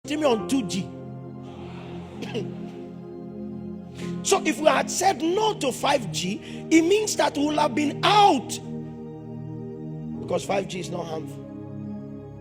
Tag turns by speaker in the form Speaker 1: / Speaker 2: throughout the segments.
Speaker 1: streaming on 2G. So if we had said no to 5G, it means that we will have been out, because 5G is not harmful,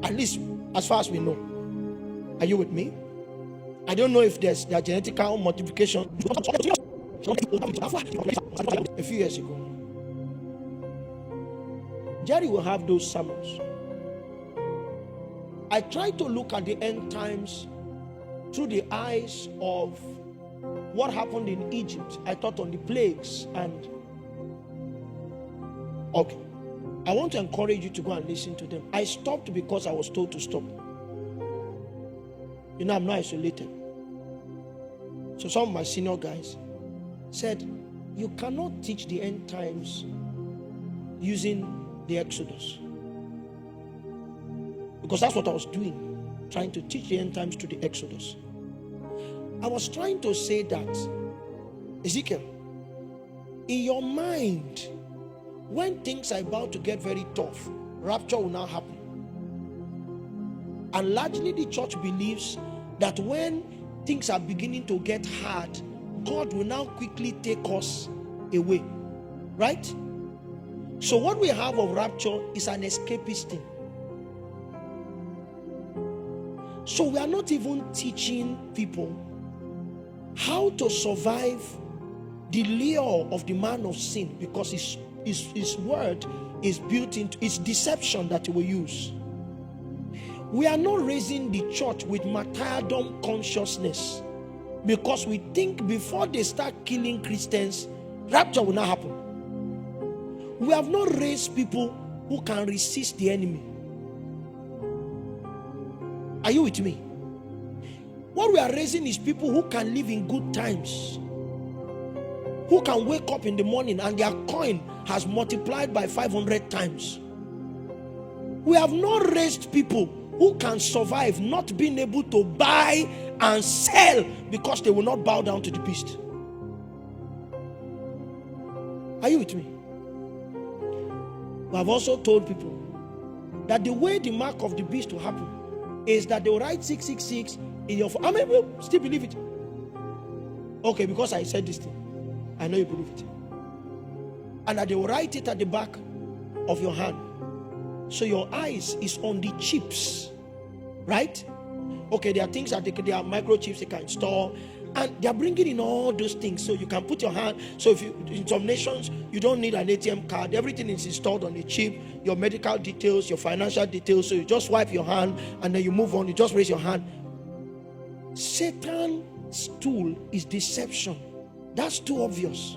Speaker 1: at least as far as we know. Are you with me? I don't know if there's genetical modification. A few years ago, Jerry will have those sermons. I try to look at the end times through the eyes of what happened in Egypt. I thought on the plagues, and okay, I want to encourage you to go and listen to them. I stopped because I was told to stop. You know, I'm not isolated. So some of my senior guys said, you cannot teach the end times using the Exodus. Because that's what I was doing, trying to teach the end times to the Exodus. I was trying to say that, Ezekiel, in your mind, when things are about to get very tough, rapture will now happen. And largely the church believes that when things are beginning to get hard, God will now quickly take us away. Right? So what we have of rapture is an escapist thing. So we are not even teaching people how to survive the lure of the man of sin, because his word is built into, it's deception that he will use. We are not raising the church with martyrdom consciousness, because we think before they start killing Christians, rapture will not happen. We have not raised people who can resist the enemy. Are you with me? What we are raising is people who can live in good times, who can wake up in the morning and their coin has multiplied by 500 times. We have not raised people who can survive not being able to buy and sell because they will not bow down to the beast. Are you with me? We have also told people that the way the mark of the beast will happen is that they will write 666 in your phone. How many people still believe it? Okay, because I said this thing, I know you believe it. And that they will write it at the back of your hand, so your eyes is on the chips, right? Okay, there are things that there are microchips they can install, and they are bringing in all those things, so you can put your hand. So if you, in some nations, you don't need an ATM card, everything is installed on a chip, your medical details, your financial details, so you just wipe your hand and then you move on, you just raise your hand. Satan's tool is deception. That's too obvious.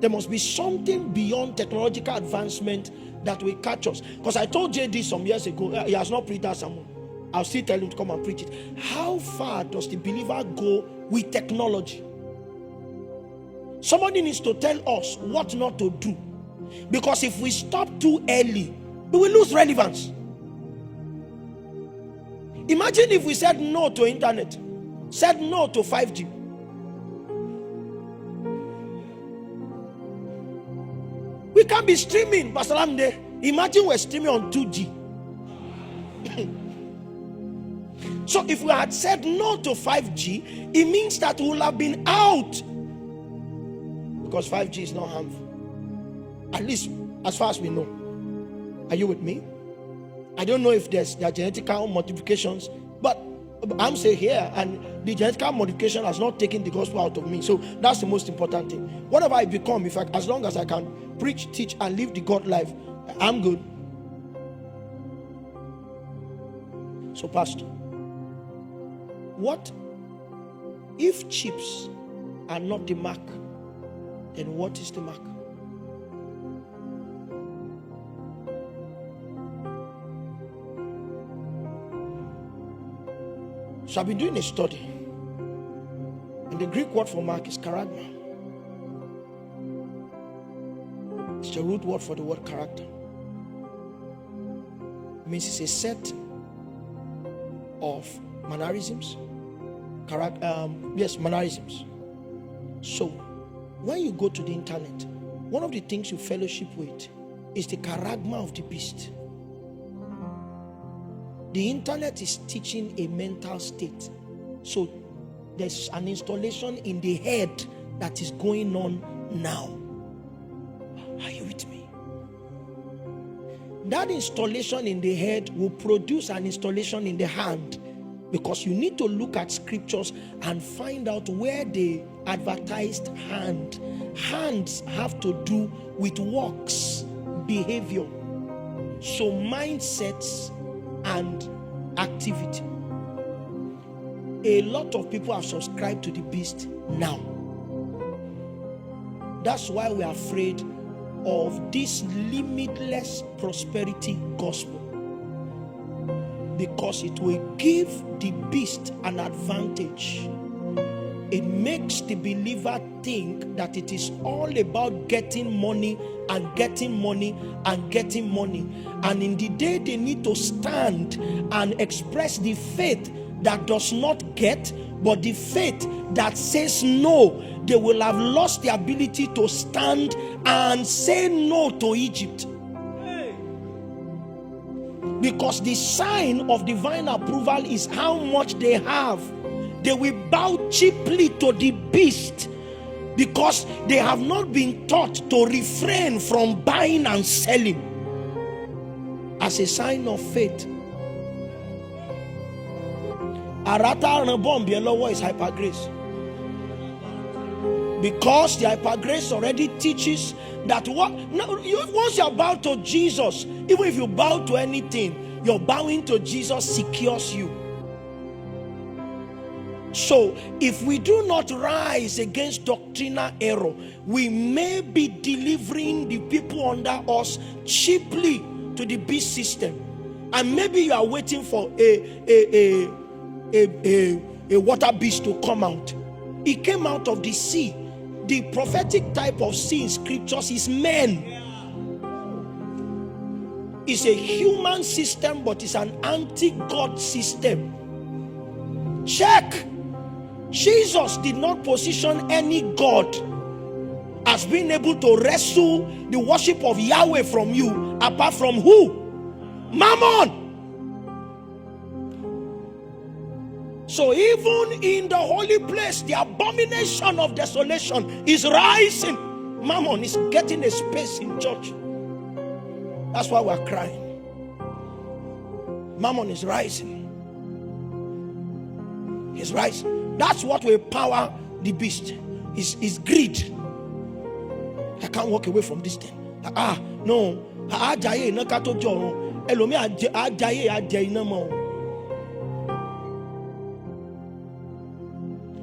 Speaker 1: There must be something beyond technological advancement that will catch us. Because I told JD some years ago, he has not preached that sermon. I'll still tell him to come and preach it. How far does the believer go with technology? Somebody needs to tell us what not to do. Because if we stop too early, we will lose relevance. Imagine if we said no to internet, said no to 5G. We can't be streaming, Pastor Lamde. Imagine we're streaming on 2G. So if we had said no to 5G, it means that we will have been out, because 5G is not harmful, at least as far as we know. Are you with me? I don't know if there are genetical modifications, but I'm saying here, and the genetical modification has not taken the gospel out of me. So that's the most important thing. Whatever I become, in fact, as long as I can preach, teach, and live the God life, I'm good. So, Pastor, what if chips are not the mark? Then what is the mark? So I've been doing a study, and the Greek word for mark is charagma. It's the root word for the word character. It means it's a set of mannerisms. Mannerisms. So when you go to the internet, one of the things you fellowship with is the charagma of the beast. The internet is teaching a mental state. So there's an installation in the head that is going on now. Are you with me? That installation in the head will produce an installation in the hand, because you need to look at scriptures and find out where they advertised hand. Hands have to do with works, behavior, so mindsets and activity. A lot of people have subscribed to the beast now. That's why we are afraid of this limitless prosperity gospel, because it will give the beast an advantage. It makes the believer think that it is all about getting money and getting money and getting money. And in the day they need to stand and express the faith that does not get, but the faith that says no, they will have lost the ability to stand and say no to Egypt. Because the sign of divine approval is how much they have. They will bow cheaply to the beast, because they have not been taught to refrain from buying and selling as a sign of faith. Arata and bomb is hyper grace. Because the hyper grace already teaches that once you bow to Jesus, even if you bow to anything, your bowing to Jesus secures you. So if we do not rise against doctrinal error, we may be delivering the people under us cheaply to the beast system. And maybe you are waiting for a water beast to come out. It came out of the sea. The prophetic type of sea in scriptures is men. It's a human system, but it's an anti-God system. Check. Jesus did not position any God as being able to wrestle the worship of Yahweh from you, apart from who? Mammon. So even in the holy place, the abomination of desolation is rising. Mammon is getting a space in church. That's why we're crying. Mammon is rising. He's rising. That's what will power the beast. Is greed. I can't walk away from this thing. No.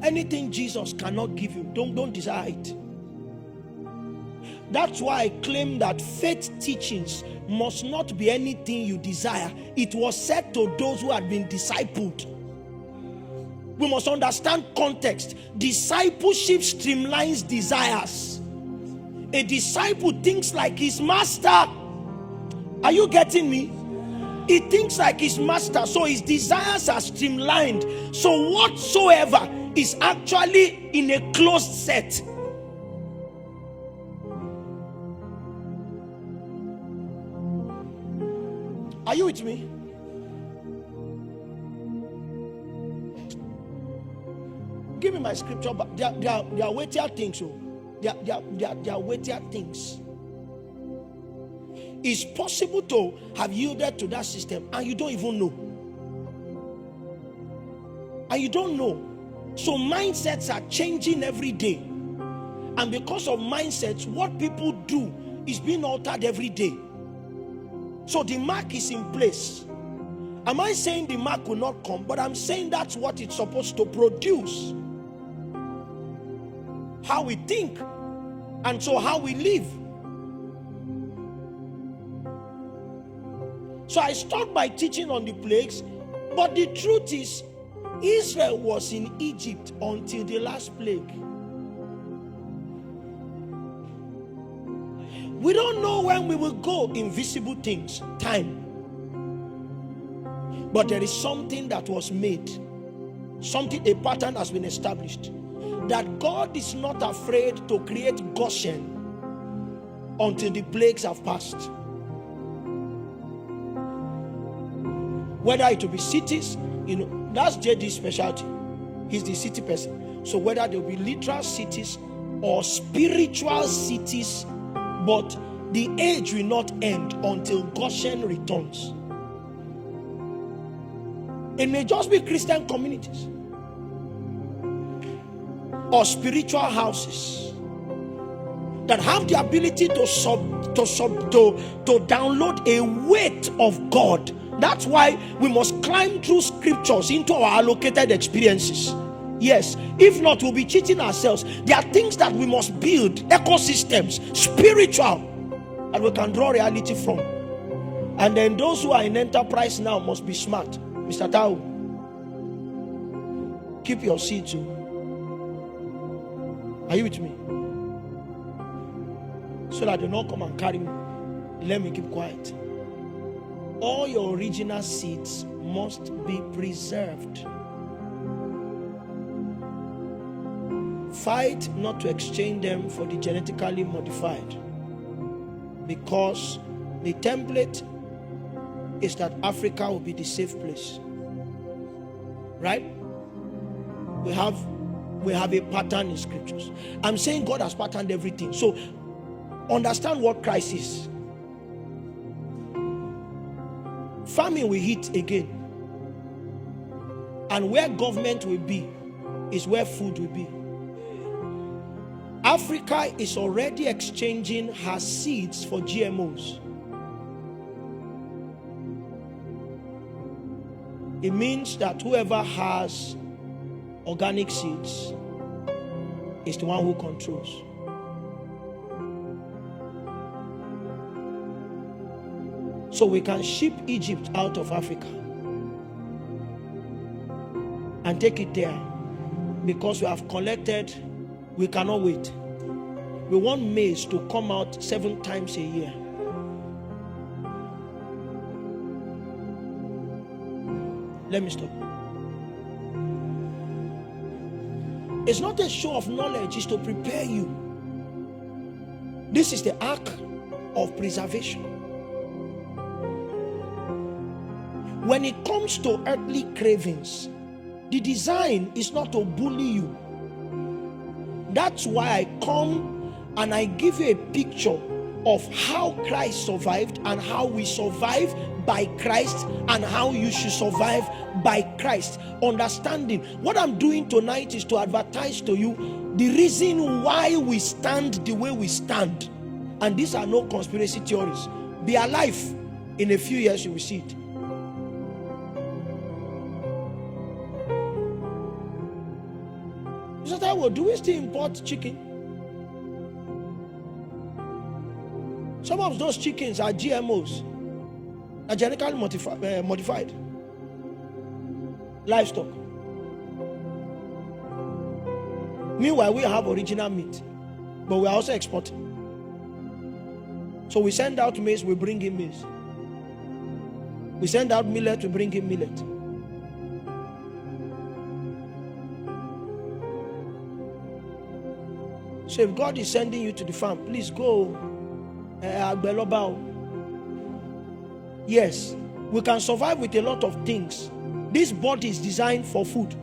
Speaker 1: Anything Jesus cannot give you, don't desire it. That's why I claim that faith teachings must not be anything you desire. It was said to those who had been discipled. We must understand context. Discipleship streamlines desires. A disciple thinks like his master. Are you getting me? He thinks like his master, so his desires are streamlined. So whatsoever is actually in a closed set. Are you with me? Give me my scripture, but they are weightier things. So they are weightier things. It's possible to have yielded to that system and you don't even know. And you don't know. So mindsets are changing every day. And because of mindsets, what people do is being altered every day. So the mark is in place. Am I saying the mark will not come? But I'm saying that's what it's supposed to produce. How we think, and so how we live. So I stopped by teaching on the plagues, but the truth is, Israel was in Egypt until the last plague. We don't know when we will go invisible things, time. But there is something that was made. Something, a pattern has been established. That God is not afraid to create Goshen until the plagues have passed. Whether it will be cities, that's JD's specialty. He's the city person. So whether there will be literal cities or spiritual cities, but the age will not end until Goshen returns. It may just be Christian communities or spiritual houses that have the ability to download a weight of God. That's why we must climb through scriptures into our allocated experiences. Yes, if not, we'll be cheating ourselves. There are things that we must build, ecosystems, spiritual, that we can draw reality from. And then those who are in enterprise now must be smart. Mr. Tao, keep your seat too. Are you with me? So that they don't come and carry me. Let me keep quiet. All your original seeds must be preserved. Fight not to exchange them for the genetically modified, because the template is that Africa will be the safe place. Right? We have a pattern in scriptures. I'm saying God has patterned everything. So understand what Christ is. Famine will hit again. And where government will be is where food will be. Africa is already exchanging her seeds for GMOs. It means that whoever has organic seeds is the one who controls. So we can ship Egypt out of Africa and take it there, because we have collected. We cannot wait. We want maize to come out 7 times a year. Let me stop. It's not a show of knowledge, it's to prepare you. This is the ark of preservation. When it comes to earthly cravings, the design is not to bully you. That's why I come and I give you a picture of how Christ survived and how we survive by Christ and how you should survive by Christ. Understanding what I'm doing tonight is to advertise to you the reason why we stand the way we stand. And these are no conspiracy theories. Be alive. In a few years you will see it. Mr. Taiwo, do we still import chicken? Some of those chickens are GMOs, are genetically modified livestock. Meanwhile, we have original meat, but we are also exporting. So we send out maize, we bring in maize. We send out millet, we bring in millet. So if God is sending you to the farm, please go. Yes, we can survive with a lot of things. This body is designed for food.